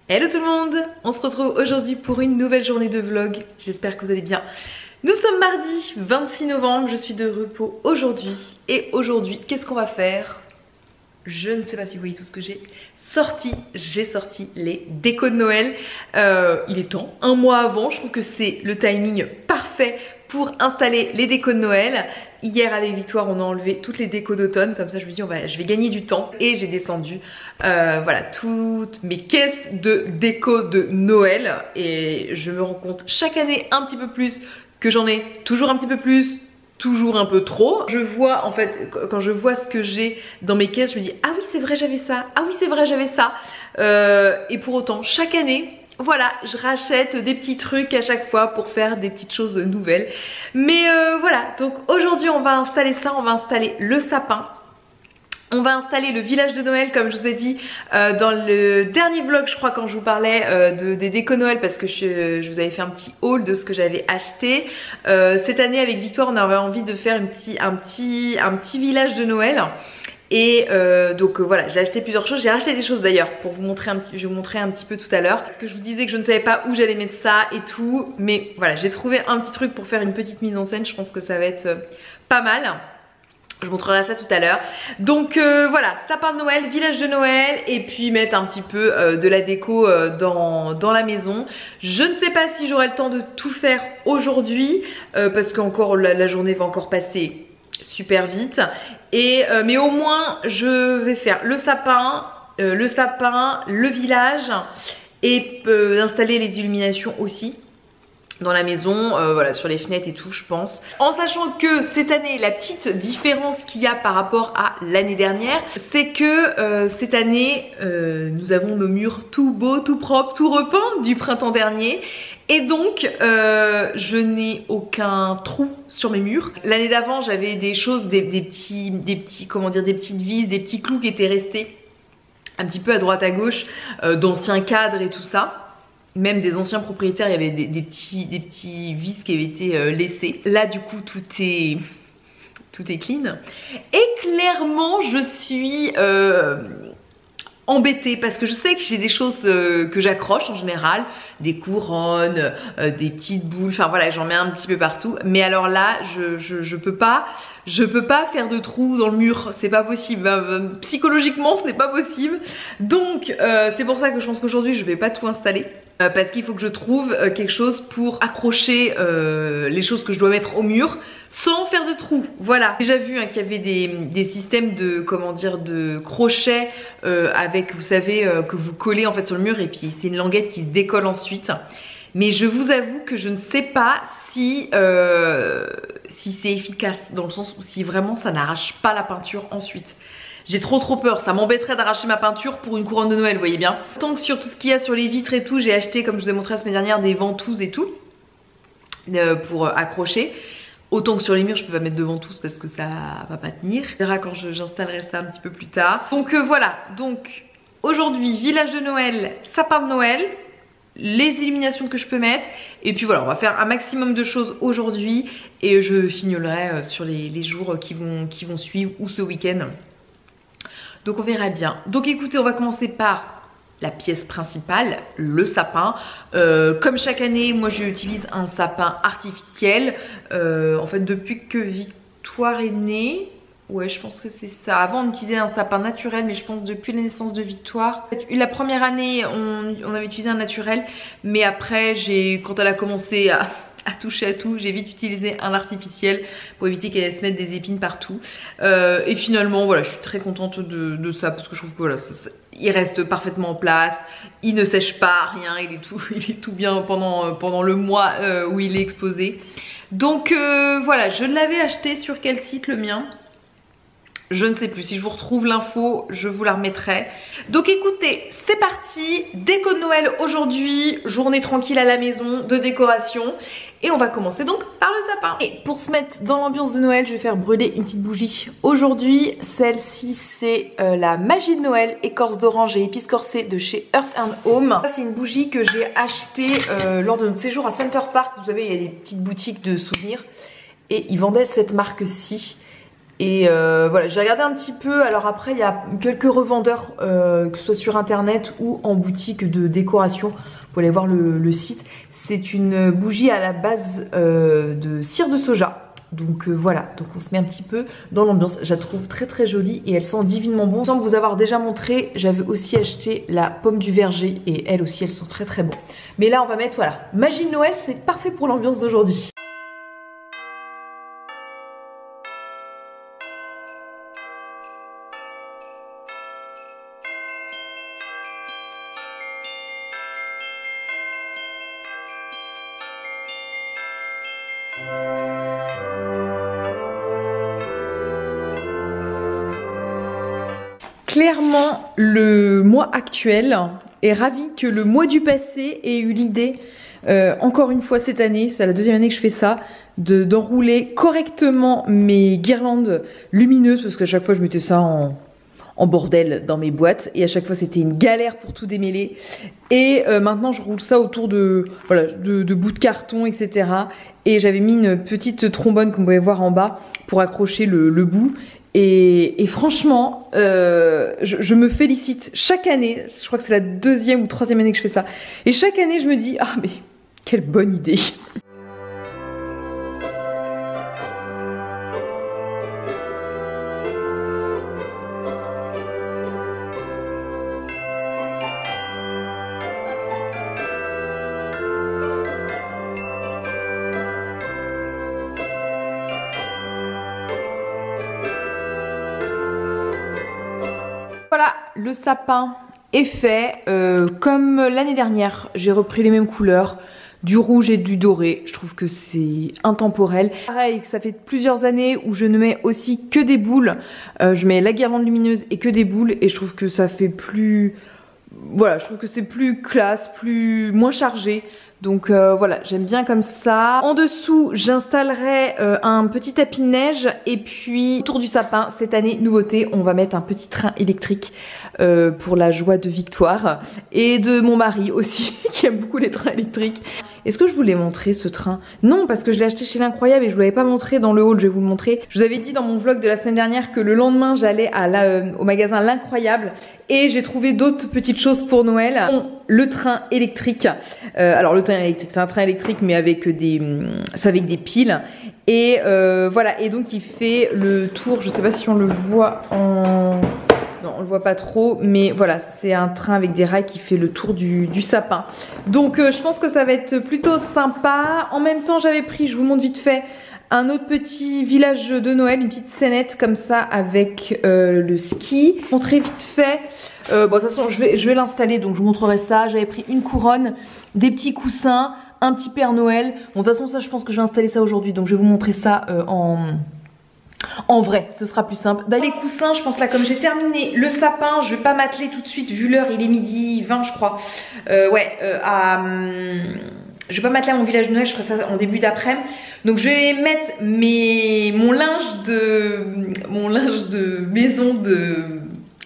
Hello tout le monde, on se retrouve aujourd'hui pour une nouvelle journée de vlog, j'espère que vous allez bien. Nous sommes mardi 26 novembre, je suis de repos aujourd'hui. Et aujourd'hui, qu'est-ce qu'on va faire? Je ne sais pas si vous voyez tout ce que j'ai sorti. J'ai sorti les décos de Noël. Il est temps, un mois avant, je trouve que c'est le timing parfait pour installer les décos de Noël. Hier avec Victoire on a enlevé toutes les décos d'automne, comme ça je me dis je vais gagner du temps. Et j'ai descendu voilà toutes mes caisses de déco de Noël. Et je me rends compte chaque année un petit peu plus que j'en ai toujours un petit peu plus, toujours un peu trop. Je vois en fait, quand je vois ce que j'ai dans mes caisses, je me dis ah oui c'est vrai j'avais ça, ah oui c'est vrai j'avais ça. Et pour autant chaque année, voilà, je rachète des petits trucs à chaque fois pour faire des petites choses nouvelles. Mais voilà, donc aujourd'hui on va installer ça, on va installer le sapin. On va installer le village de Noël comme je vous ai dit dans le dernier vlog je crois quand je vous parlais des décos Noël, parce que je vous avais fait un petit haul de ce que j'avais acheté. Cette année avec Victoire on avait envie de faire un petit village de Noël. Et donc voilà, j'ai acheté plusieurs choses, j'ai racheté des choses d'ailleurs pour vous montrer je vais vous montrer un petit peu tout à l'heure, parce que je vous disais que je ne savais pas où j'allais mettre ça et tout, mais voilà, j'ai trouvé un petit truc pour faire une petite mise en scène, je pense que ça va être pas mal. Je vous montrerai ça tout à l'heure. Donc voilà, sapin de Noël, village de Noël, et puis mettre un petit peu de la déco dans la maison. Je ne sais pas si j'aurai le temps de tout faire aujourd'hui, parce qu'encore la journée va encore passer super vite. Mais au moins je vais faire le sapin, le village, et installer les illuminations aussi dans la maison, voilà, sur les fenêtres et tout je pense. En sachant que cette année, la petite différence qu'il y a par rapport à l'année dernière, c'est que cette année, nous avons nos murs tout beaux, tout propres, tout repeints du printemps dernier. Et donc, je n'ai aucun trou sur mes murs. L'année d'avant, j'avais des choses, des petites vis, des petits clous qui étaient restés un petit peu à droite à gauche, d'anciens cadres et tout ça. Même des anciens propriétaires, il y avait des petits vis qui avaient été laissés. Là du coup tout est clean. Et clairement je suis embêtée parce que je sais que j'ai des choses que j'accroche en général, des couronnes, des petites boules, enfin voilà, j'en mets un petit peu partout. Mais alors là je peux pas faire de trous dans le mur, c'est pas possible, psychologiquement ce n'est pas possible. Donc c'est pour ça que je pense qu'aujourd'hui je vais pas tout installer. Parce qu'il faut que je trouve quelque chose pour accrocher les choses que je dois mettre au mur sans faire de trous. Voilà. J'ai déjà vu qu'il y avait des systèmes de de crochets avec, vous savez, que vous collez en fait sur le mur et puis c'est une languette qui se décolle ensuite. Mais je vous avoue que je ne sais pas si c'est efficace, dans le sens où si vraiment ça n'arrache pas la peinture ensuite. J'ai trop peur, ça m'embêterait d'arracher ma peinture pour une couronne de Noël, vous voyez bien. Tant que sur tout ce qu'il y a sur les vitres et tout, j'ai acheté, comme je vous ai montré la semaine dernière, des ventouses et tout pour accrocher. Autant que sur les murs, je peux pas mettre de ventouses parce que ça va pas tenir. On verra quand j'installerai ça un petit peu plus tard. Donc voilà, donc aujourd'hui, village de Noël, sapin de Noël, les illuminations que je peux mettre. Et puis voilà, on va faire un maximum de choses aujourd'hui et je fignolerai sur les jours qui vont suivre ou ce week-end. Donc on verra bien. Donc écoutez, on va commencer par la pièce principale, le sapin. Comme chaque année, moi j'utilise un sapin artificiel. En fait, depuis que Victoire est née, ouais je pense que c'est ça. Avant on utilisait un sapin naturel, mais je pense depuis la naissance de Victoire. La première année on avait utilisé un naturel, mais après quand elle a commencé à toucher à tout, j'ai vite utilisé un artificiel pour éviter qu'elle se mette des épines partout. Et finalement voilà, je suis très contente de ça parce que je trouve que voilà, il reste parfaitement en place, il ne sèche pas, rien, il est tout bien pendant le mois où il est exposé. Donc voilà, je l'avais acheté sur quel site le mien? Je ne sais plus, si je vous retrouve l'info, je vous la remettrai. Donc écoutez, c'est parti, déco de Noël aujourd'hui, journée tranquille à la maison, de décoration. Et on va commencer donc par le sapin. Et pour se mettre dans l'ambiance de Noël, je vais faire brûler une petite bougie. Aujourd'hui, celle-ci c'est la magie de Noël, écorce d'orange et épices corsées de chez Earth & Home. C'est une bougie que j'ai achetée lors de notre séjour à Center Park. Vous savez, il y a des petites boutiques de souvenirs. Et ils vendaient cette marque-ci. Et voilà, j'ai regardé un petit peu. Alors après, il y a quelques revendeurs, que ce soit sur internet ou en boutique de décoration. Vous pouvez aller voir le site. C'est une bougie à la base de cire de soja. Donc voilà, donc on se met un petit peu dans l'ambiance. Je la trouve très très jolie et elle sent divinement bon. Sans vous avoir déjà montré, j'avais aussi acheté la pomme du verger et elle aussi, elle sent très très bon. Mais là, on va mettre, voilà, magie de Noël, c'est parfait pour l'ambiance d'aujourd'hui. Clairement, le mois actuel est ravi que le mois du passé ait eu l'idée, encore une fois cette année, c'est la deuxième année que je fais ça, d'enrouler correctement mes guirlandes lumineuses, parce qu'à chaque fois je mettais ça en bordel dans mes boîtes, et à chaque fois c'était une galère pour tout démêler. Et maintenant je roule ça autour de, voilà, de bouts de carton, etc. Et j'avais mis une petite trombone, comme vous pouvez voir en bas, pour accrocher le bout. Et franchement, je me félicite chaque année. Je crois que c'est la deuxième ou troisième année que je fais ça. Et chaque année, je me dis, ah mais quelle bonne idée! Voilà, le sapin est fait. Comme l'année dernière, j'ai repris les mêmes couleurs, du rouge et du doré. Je trouve que c'est intemporel. Pareil, ça fait plusieurs années où je ne mets aussi que des boules. Je mets la guirlande lumineuse et que des boules. Et je trouve que ça fait plus... Voilà, je trouve que c'est plus classe, moins chargé. Donc voilà, j'aime bien comme ça. En dessous, j'installerai un petit tapis de neige. Et puis, autour du sapin, cette année, nouveauté, on va mettre un petit train électrique pour la joie de Victoire. Et de mon mari aussi, qui aime beaucoup les trains électriques. Est-ce que je vous l'ai montré ce train? Non, parce que je l'ai acheté chez L'Incroyable et je vous l'avais pas montré dans le haul, je vais vous le montrer. Je vous avais dit dans mon vlog de la semaine dernière que le lendemain, j'allais au magasin L'Incroyable. Et j'ai trouvé d'autres petites choses pour Noël. Le train électrique. Alors le train électrique, c'est un train électrique mais avec des piles. Et voilà, et donc il fait le tour, je sais pas si on le voit en... Non, on le voit pas trop, mais voilà, c'est un train avec des rails qui fait le tour du sapin. Donc je pense que ça va être plutôt sympa. En même temps, j'avais pris, je vous montre vite fait, un autre petit village de Noël, une petite scénette comme ça avec le ski. Montrer vite fait. Bon, de toute façon, je vais l'installer, donc je vous montrerai ça. J'avais pris une couronne, des petits coussins, un petit Père Noël. Bon, de toute façon, ça, je pense que je vais installer ça aujourd'hui, donc je vais vous montrer ça en vrai, ce sera plus simple. Dans les coussins, je pense là, comme j'ai terminé le sapin, je vais pas m'atteler tout de suite, vu l'heure, il est midi 20, je crois. Je vais pas m'atteler à mon village de Noël, je ferai ça en début d'après-midi. Donc je vais mettre mon linge de maison de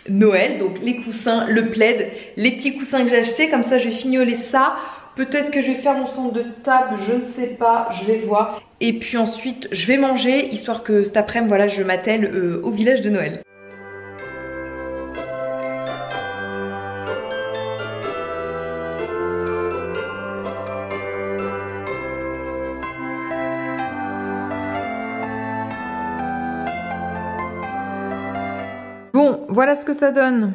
Noël, donc les coussins, le plaid, les petits coussins que j'ai achetés, comme ça je vais fignoler ça. Peut-être que je vais faire mon centre de table, je ne sais pas, je vais voir. Et puis ensuite, je vais manger, histoire que cet après-midi, voilà, je m'attelle au village de Noël. Bon, voilà ce que ça donne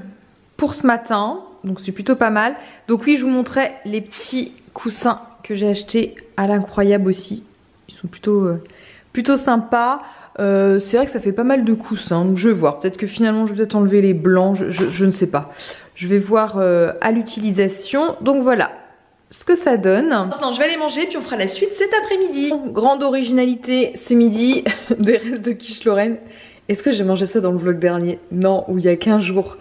pour ce matin. Donc c'est plutôt pas mal. Donc oui, je vous montrais les petits coussins que j'ai achetés à L'Incroyable aussi. Ils sont plutôt sympas. C'est vrai que ça fait pas mal de coussins. Donc je vais voir. Peut-être que finalement je vais peut-être enlever les blancs. Je ne sais pas. Je vais voir à l'utilisation. Donc voilà ce que ça donne. Maintenant je vais aller manger puis on fera la suite cet après-midi. Grande originalité ce midi. Des restes de quiche Lorraine. Est-ce que j'ai mangé ça dans le vlog dernier? Non, ou il y a 15 jours.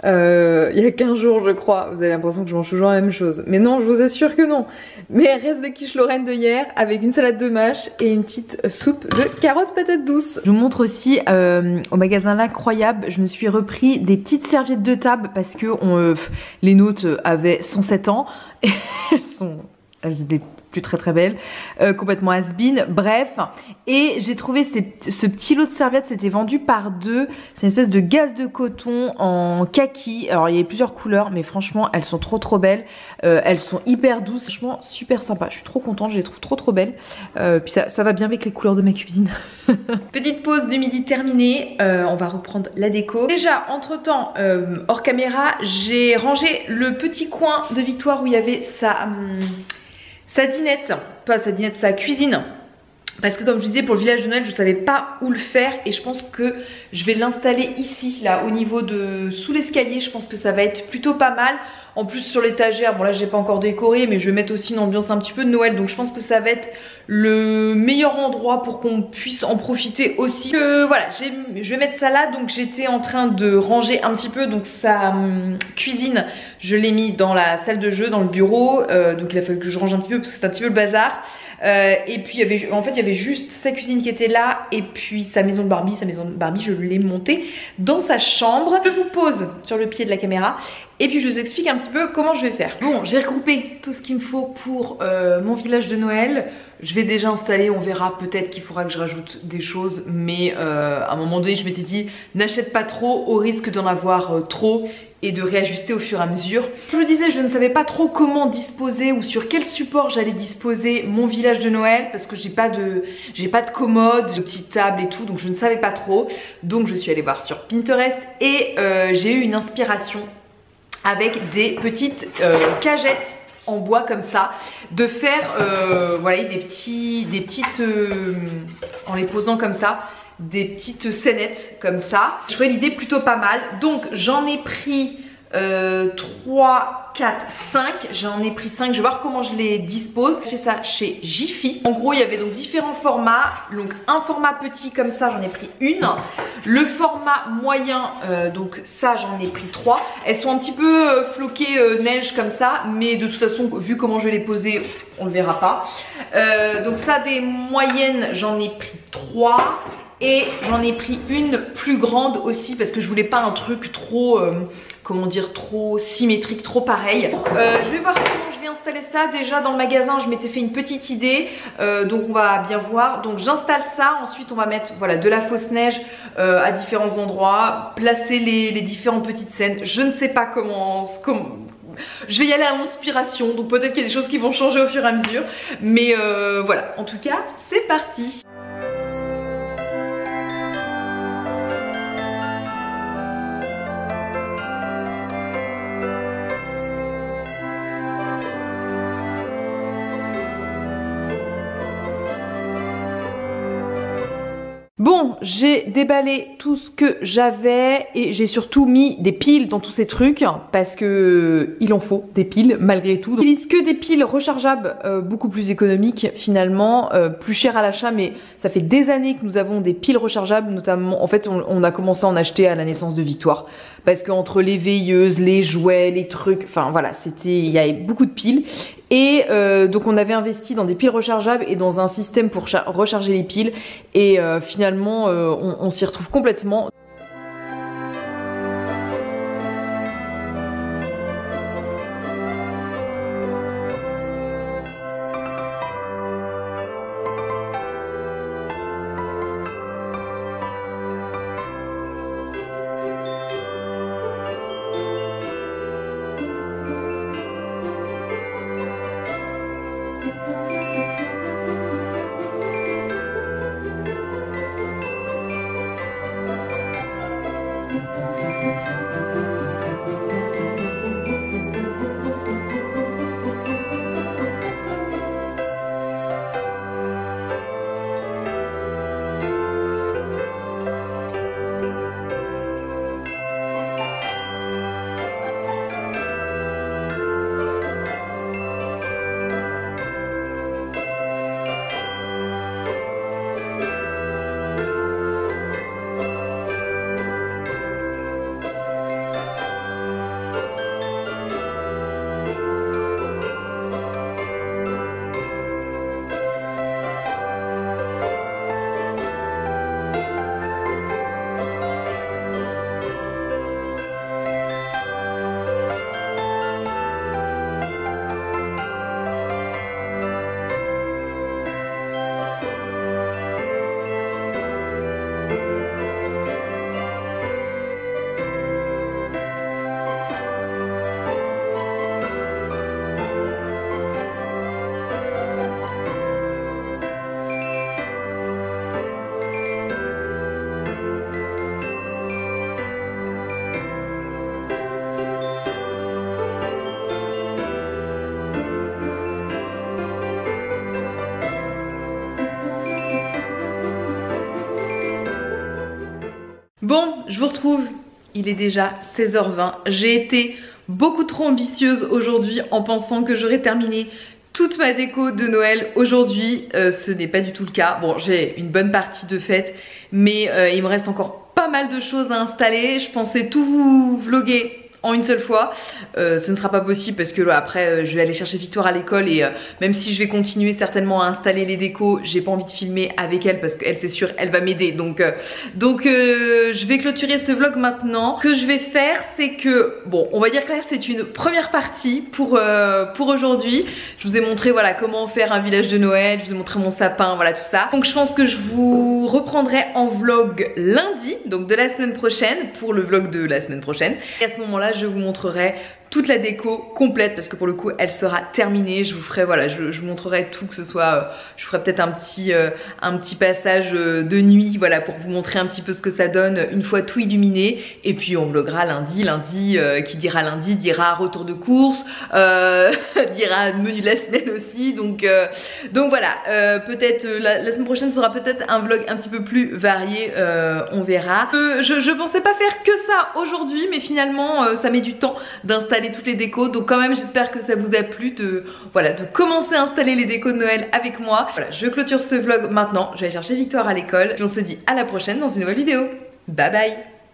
Il y a 15 jours je crois, vous avez l'impression que je mange toujours la même chose, mais non, je vous assure que non. Mais reste de quiche Lorraine de hier avec une salade de mâche et une petite soupe de carottes patates douces. Je vous montre aussi au magasin L'Incroyable, je me suis repris des petites serviettes de table parce que les nôtres avaient 107 ans et elles faisaient des plus très belle, complètement has-been, bref. Et j'ai trouvé ce petit lot de serviettes, c'était vendu par deux. C'est une espèce de gaze de coton en kaki. Alors il y a plusieurs couleurs, mais franchement elles sont trop belles. Elles sont hyper douces, franchement super sympa. Je suis trop contente, je les trouve trop belles. Puis ça va bien avec les couleurs de ma cuisine. Petite pause du midi terminée, on va reprendre la déco. Déjà entre temps, hors caméra, j'ai rangé le petit coin de Victoire où il y avait sa dinette, pas sa dinette, sa cuisine. Parce que comme je disais, pour le village de Noël, je savais pas où le faire et je pense que je vais l'installer ici, là, au niveau de sous l'escalier. Je pense que ça va être plutôt pas mal. En plus sur l'étagère, bon là j'ai pas encore décoré, mais je vais mettre aussi une ambiance un petit peu de Noël, donc je pense que ça va être le meilleur endroit pour qu'on puisse en profiter aussi. Voilà, je vais mettre ça là, donc j'étais en train de ranger un petit peu, donc sa cuisine, je l'ai mis dans la salle de jeu, dans le bureau, donc il a fallu que je range un petit peu parce que c'est un petit peu le bazar. Et puis en fait il y avait juste sa cuisine qui était là et puis sa maison de Barbie. Sa maison de Barbie, je l'ai montée dans sa chambre. Je vous pose sur le pied de la caméra et puis je vous explique un petit peu comment je vais faire. Bon, j'ai regroupé tout ce qu'il me faut pour mon village de Noël. Je vais déjà installer, on verra, peut-être qu'il faudra que je rajoute des choses, mais à un moment donné je m'étais dit n'achète pas trop au risque d'en avoir trop et de réajuster au fur et à mesure. Comme je disais, je ne savais pas trop comment disposer ou sur quel support j'allais disposer mon village de Noël parce que j'ai pas de commode, de petite table et tout, donc je ne savais pas trop. Donc je suis allée voir sur Pinterest et j'ai eu une inspiration avec des petites cagettes en bois comme ça, de faire voilà, des petites en les posant comme ça, des petites scénettes comme ça. Je trouvais l'idée plutôt pas mal, donc j'en ai pris 3, 4, 5, j'en ai pris 5, je vais voir comment je les dispose. J'ai ça chez Jiffy. En gros il y avait donc différents formats, donc un format petit comme ça j'en ai pris une, le format moyen donc ça j'en ai pris 3, elles sont un petit peu floquées neige comme ça, mais de toute façon vu comment je vais les poser on le verra pas. Donc ça des moyennes j'en ai pris 3. Et j'en ai pris une plus grande aussi parce que je voulais pas un truc trop, comment dire, trop symétrique, trop pareil. Je vais voir comment je vais installer ça. Déjà dans le magasin je m'étais fait une petite idée, donc on va bien voir. Donc j'installe ça, ensuite on va mettre voilà, de la fausse neige à différents endroits, placer les différentes petites scènes. Je ne sais pas comment je vais y aller à l'inspiration, donc peut-être qu'il y a des choses qui vont changer au fur et à mesure. Mais voilà, en tout cas c'est parti. Bon, j'ai déballé tout ce que j'avais et j'ai surtout mis des piles dans tous ces trucs parce que il en faut des piles malgré tout. J'utilise que des piles rechargeables beaucoup plus économiques finalement, plus chères à l'achat, mais ça fait des années que nous avons des piles rechargeables, notamment en fait on a commencé à en acheter à la naissance de Victoire parce qu'entre les veilleuses, les jouets, les trucs, enfin voilà, il y avait beaucoup de piles. Et donc on avait investi dans des piles rechargeables et dans un système pour recharger les piles et finalement on s'y retrouve complètement. je vous retrouve, il est déjà 16h20. J'ai été beaucoup trop ambitieuse aujourd'hui en pensant que j'aurais terminé toute ma déco de Noël aujourd'hui. Ce n'est pas du tout le cas. Bon, j'ai une bonne partie de fête, mais il me reste encore pas mal de choses à installer. Je pensais tout vous vloguer en une seule fois. Ce ne sera pas possible parce que là, après je vais aller chercher Victoire à l'école et même si je vais continuer certainement à installer les décos, j'ai pas envie de filmer avec elle parce qu'elle, c'est sûr, elle va m'aider. Donc je vais clôturer ce vlog maintenant. Ce que je vais faire, c'est que, bon, on va dire que là c'est une première partie pour aujourd'hui. Je vous ai montré voilà comment faire un village de Noël, je vous ai montré mon sapin, voilà tout ça. Donc je pense que je vous reprendrai en vlog lundi, donc de la semaine prochaine, pour le vlog de la semaine prochaine. Et à ce moment-là, je vous montrerai toute la déco complète parce que pour le coup elle sera terminée. Je vous ferai, voilà, je vous montrerai tout, que ce soit je ferai peut-être un petit passage de nuit, voilà, pour vous montrer un petit peu ce que ça donne une fois tout illuminé. Et puis on vloguera lundi. Qui dira lundi dira retour de course, dira menu de la semaine aussi. Donc voilà, peut-être la semaine prochaine sera peut-être un vlog un petit peu plus varié, on verra. Je pensais pas faire que ça aujourd'hui, mais finalement ça met du temps d'installer toutes les décos, donc quand même j'espère que ça vous a plu de commencer à installer les décos de Noël avec moi. Voilà, je clôture ce vlog maintenant, je vais aller chercher Victoire à l'école, puis on se dit à la prochaine dans une nouvelle vidéo. Bye bye.